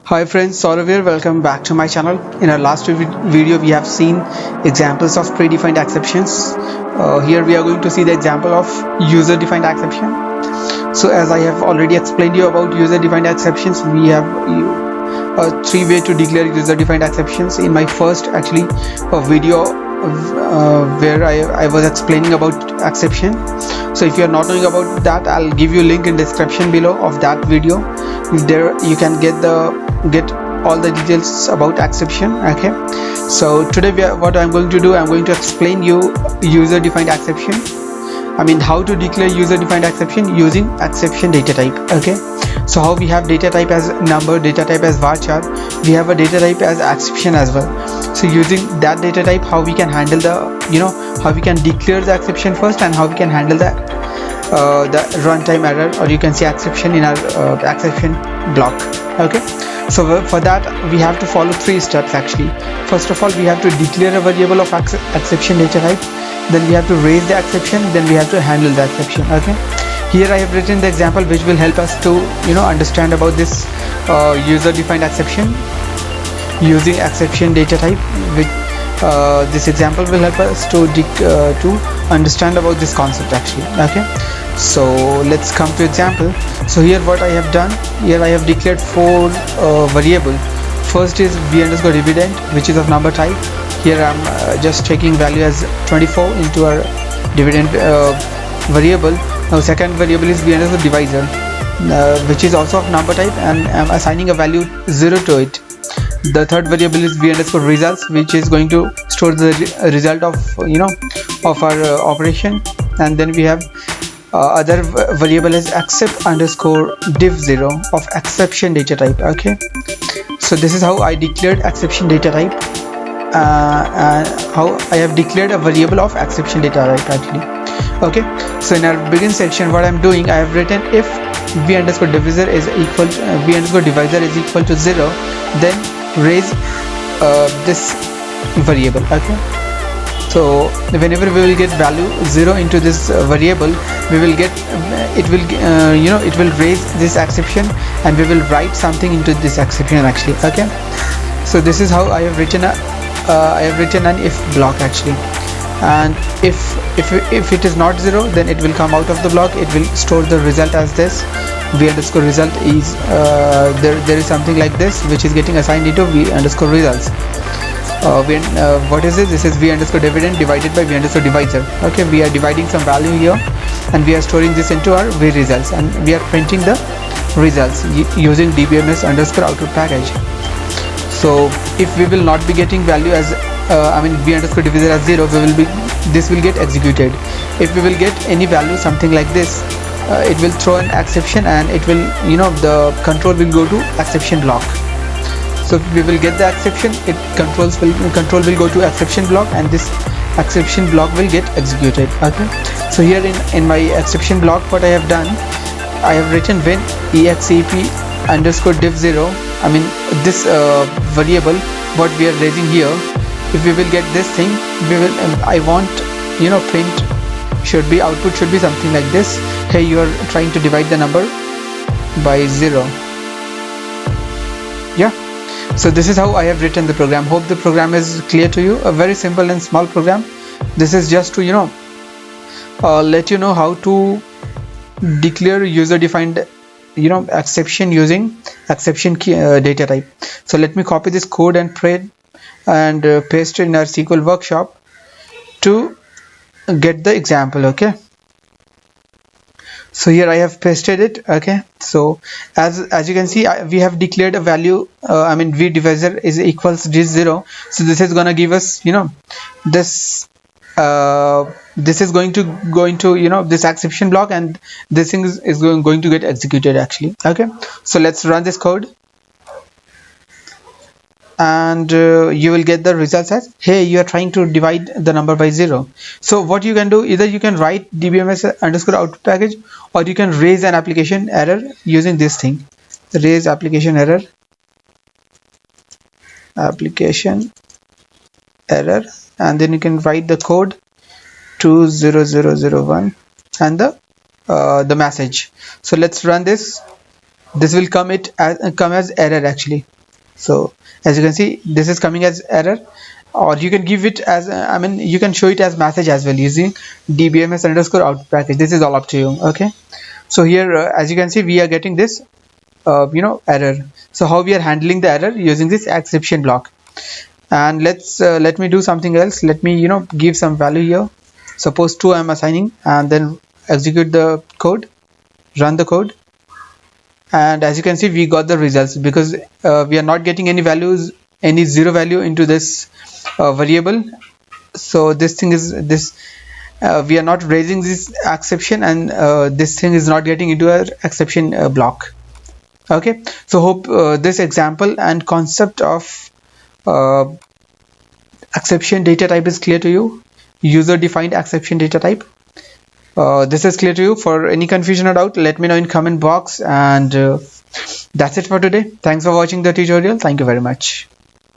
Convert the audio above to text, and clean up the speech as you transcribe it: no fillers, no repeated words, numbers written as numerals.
Hi friends, Saurav here. Welcome back to my channel. In our last video we have seen examples of predefined exceptions. Here we are going to see the example of user-defined exception. So as I have already explained you about user-defined exceptions, we have three ways to declare user-defined exceptions. In my first video where I was explaining about exception. So if you are not knowing about that, I'll give you a link in description below of that video. There you can get all the details about exception. Okay, so today what I'm going to do, I'm going to explain you user-defined exception. I mean how to declare user-defined exception using exception data type. Okay, so how we have data type as number, data type as varchar, we have a data type as exception as well. So using that data type, how we can handle the how we can declare the exception first, and how we can handle the runtime error, or you can say exception in our exception block. Okay, so for that we have to follow three steps actually. First of all, we have to declare a variable of exception data type, then we have to raise the exception, then we have to handle the exception. Okay, here I have written the example which will help us to understand about this user-defined exception using exception data type. Which this example will help us to understand about this concept actually. Okay, so let's come to example. So here what I have done, here I have declared four variable. First is v underscore dividend, which is of number type. Here I'm just taking value as 24 into our dividend variable. Now second variable is v underscore divisor, which is also of number type, and I'm assigning a value 0 to it. The third variable is v underscore results, which is going to store the result of of our operation. And then we have other variable is except underscore div 0 of exception data type. Okay, so this is how I declared exception data type, and how I have declared a variable of exception data type actually. Okay, so in our begin section, what I'm doing, I have written if v underscore divisor is equal v underscore divisor is equal to 0, then raise this variable. Okay, so whenever we will get value 0 into this variable, we will get it will raise this exception, and we will write something into this exception actually. Okay, so this is how I have written an if block actually. And if it is not 0, then it will come out of the block. It will store the result as this. V underscore result is there is something like this which is getting assigned into v underscore results. What is this? This is v underscore dividend divided by v underscore divisor. Okay, we are dividing some value here, and we are storing this into our v results, and we are printing the results using dbms underscore output package. So if we will not be getting value as v underscore divisor as 0, this will get executed. If we will get any value something like this, it will throw an exception, and it will the control will go to exception block. So if we will get the exception, control will go to exception block, and this exception block will get executed. Okay, so here in my exception block, what I have done, I have written when exep underscore div 0, this variable what we are raising here, if we will get this thing, we will I want print output should be something like this. Hey, you are trying to divide the number by 0. Yeah, so this is how I have written the program. Hope the program is clear to you. A very simple and small program. This is just to let you know how to declare user-defined exception using exception data type. So let me copy this code and paste it in our SQL workshop to get the example. Okay, so here I have pasted it. Okay, so as you can see, we have declared a value v divisor is equals this 0. So this is gonna give us this is going to go into this exception block, and this thing is going to get executed actually. Okay, so let's run this code, and you will get the results as, hey, you are trying to divide the number by 0. So what you can do, either you can write dbms underscore output package, or you can raise an application error using this thing, raise application error, and then you can write the code 20001 and the message. So let's run this. this will come as error actually. So as you can see, this is coming as error, or you can give it as you can show it as message as well using dbms underscore out package. This is all up to you. Okay, so here as you can see, we are getting this error. So how we are handling the error? Using this exception block. And let me do something else. Let me give some value here. Suppose 2 I'm assigning, and then execute the code, run the code, and as you can see, we got the results because we are not getting any values, any zero value into this variable. So this thing is we are not raising this exception, and this thing is not getting into our exception block. Okay, so hope this example and concept of exception data type is clear to you. User defined exception data type. This is clear to you. For any confusion or doubt, let me know in comment box. And that's it for today. Thanks for watching the tutorial. Thank you very much.